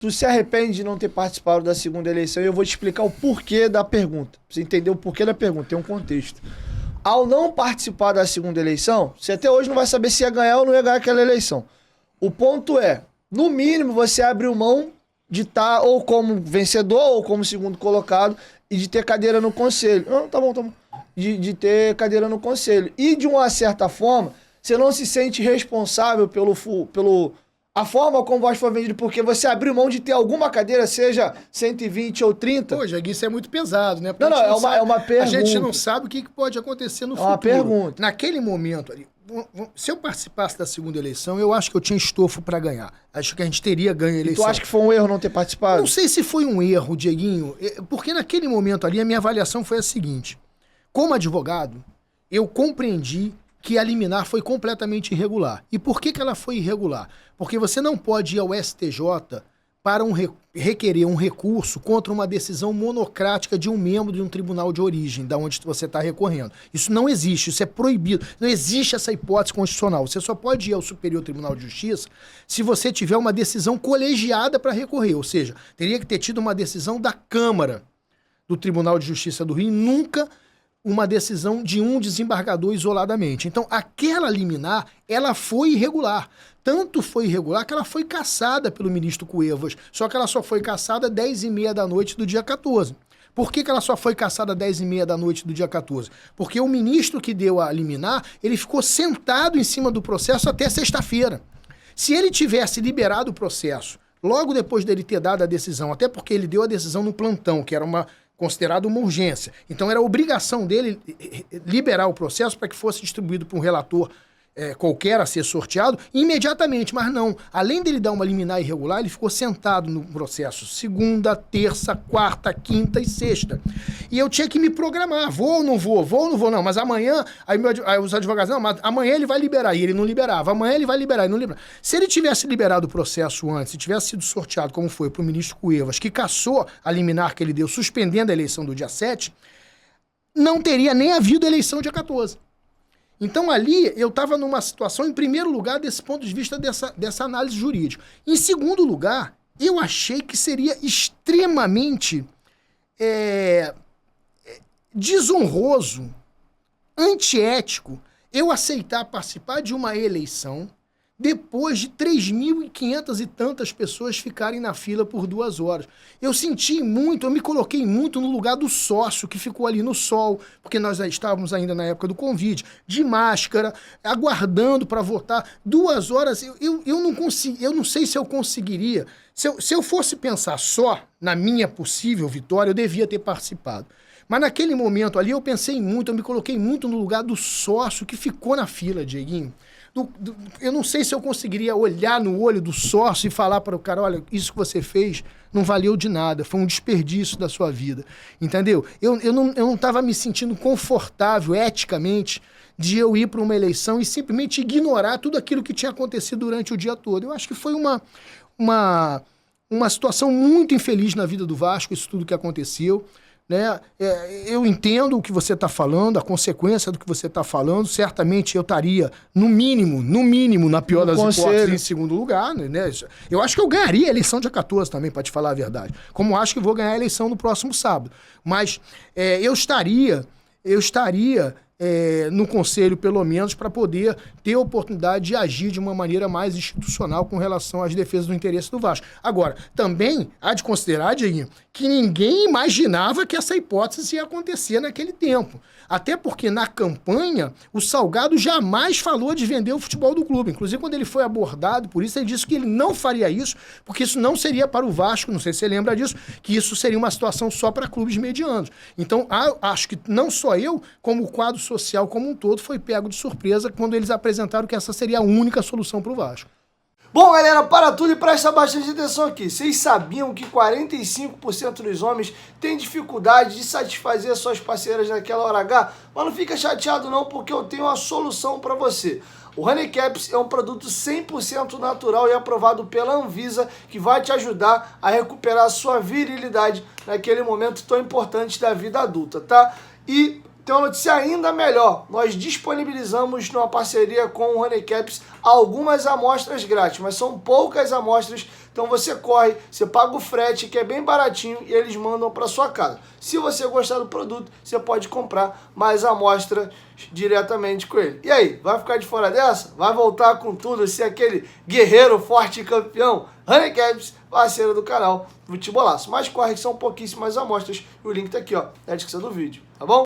Tu se arrepende de não ter participado da segunda eleição e eu vou te explicar o porquê da pergunta. Pra você entender o porquê da pergunta, tem um contexto. Ao não participar da segunda eleição, você até hoje não vai saber se ia ganhar ou não ia ganhar aquela eleição. O ponto é, no mínimo, você abriu mão de estar ou como vencedor ou como segundo colocado e de ter cadeira no conselho. Não, tá bom, tá bom. De ter cadeira no conselho. E de uma certa forma, você não se sente responsável pelo a forma como o Vasco foi vendido, porque você abriu mão de ter alguma cadeira, seja 120 ou 30. Pô, Jaguinho, isso é muito pesado, né? Não, é uma pergunta. A gente não sabe o que pode acontecer no futuro. É uma pergunta. Naquele momento ali, se eu participasse da segunda eleição, eu acho que eu tinha estofo pra ganhar. Acho que a gente teria ganho a eleição. E tu acha que foi um erro não ter participado? Não sei se foi um erro, Dieguinho, porque naquele momento ali a minha avaliação foi a seguinte. Como advogado, eu compreendi que a liminar foi completamente irregular. E por que ela foi irregular? Porque você não pode ir ao STJ para requerer um recurso contra uma decisão monocrática de um membro de um tribunal de origem, da onde você está recorrendo. Isso não existe, isso é proibido. Não existe essa hipótese constitucional. Você só pode ir ao Superior Tribunal de Justiça se você tiver uma decisão colegiada para recorrer, ou seja, teria que ter tido uma decisão da Câmara do Tribunal de Justiça do Rio, nunca uma decisão de um desembargador isoladamente. Então, aquela liminar, ela foi irregular. Tanto foi irregular que ela foi cassada pelo ministro Cuevas. Só que ela só foi cassada às 10h30 da noite do dia 14. Por que ela só foi cassada às 10h30 da noite do dia 14? Porque o ministro que deu a liminar, ele ficou sentado em cima do processo até sexta-feira. Se ele tivesse liberado o processo, logo depois dele ter dado a decisão, até porque ele deu a decisão no plantão, que era considerado uma urgência. Então era obrigação dele liberar o processo para que fosse distribuído para um relator qualquer a ser sorteado imediatamente, mas não. Além dele dar uma liminar irregular, ele ficou sentado no processo segunda, terça, quarta, quinta e sexta. E eu tinha que me programar, vou ou não vou, não, mas amanhã, aí os advogados, não, mas amanhã ele vai liberar, e ele não liberava, amanhã ele vai liberar, e não liberava. Se ele tivesse liberado o processo antes, se tivesse sido sorteado, como foi para o ministro Cuevas, que cassou a liminar que ele deu, suspendendo a eleição do dia 7, não teria nem havido eleição dia 14. Então ali eu estava numa situação, em primeiro lugar, desse ponto de vista dessa análise jurídica. Em segundo lugar, eu achei que seria extremamente desonroso, antiético, eu aceitar participar de uma eleição depois de 3.500 e tantas pessoas ficarem na fila por 2 horas. Eu senti muito, eu me coloquei muito no lugar do sócio que ficou ali no sol, porque nós estávamos ainda na época do Covid, de máscara, aguardando para votar. 2 horas, eu não consegui, eu não sei se eu conseguiria. Se eu fosse pensar só na minha possível vitória, eu devia ter participado. Mas naquele momento ali eu pensei muito, eu me coloquei muito no lugar do sócio que ficou na fila, Dieguinho. Eu não sei se eu conseguiria olhar no olho do sócio e falar para o cara, olha, isso que você fez não valeu de nada, foi um desperdício da sua vida, entendeu? Eu não estava me sentindo confortável, eticamente, de eu ir para uma eleição e simplesmente ignorar tudo aquilo que tinha acontecido durante o dia todo. Eu acho que foi uma situação muito infeliz na vida do Vasco, isso tudo que aconteceu. Né? Eu entendo o que você está falando, a consequência do que você está falando. Certamente eu estaria, no mínimo, na pior das hipóteses, em segundo lugar. Né? Eu acho que eu ganharia a eleição dia 14 também, para te falar a verdade. Como acho que vou ganhar a eleição no próximo sábado. Mas eu estaria no conselho, pelo menos, para poder ter a oportunidade de agir de uma maneira mais institucional com relação às defesas do interesse do Vasco. Agora, também há de considerar, Dieguinho, que ninguém imaginava que essa hipótese ia acontecer naquele tempo. Até porque na campanha, o Salgado jamais falou de vender o futebol do clube. Inclusive, quando ele foi abordado por isso, ele disse que ele não faria isso, porque isso não seria para o Vasco, não sei se você lembra disso, que isso seria uma situação só para clubes medianos. Então, acho que não só eu, como o quadro social como um todo, foi pego de surpresa quando eles apresentaram que essa seria a única solução para o Vasco. Bom, galera, para tudo e presta bastante atenção aqui. Vocês sabiam que 45% dos homens têm dificuldade de satisfazer suas parceiras naquela hora H? Mas não fica chateado não, porque eu tenho uma solução para você. O Honey Caps é um produto 100% natural e aprovado pela Anvisa, que vai te ajudar a recuperar a sua virilidade naquele momento tão importante da vida adulta, tá? E tem uma notícia ainda melhor, nós disponibilizamos numa parceria com o Honey Caps algumas amostras grátis, mas são poucas amostras, então Então você corre, você paga o frete, que é bem baratinho, e eles mandam para sua casa. Se você gostar do produto, você pode comprar mais amostra diretamente com ele. E aí, vai ficar de fora dessa? Vai voltar com tudo, ser aquele guerreiro forte e campeão? Honey Caps, parceiro do canal Futebolaço. Mas corre que são pouquíssimas amostras, e o link tá aqui, ó, na descrição do vídeo, tá bom?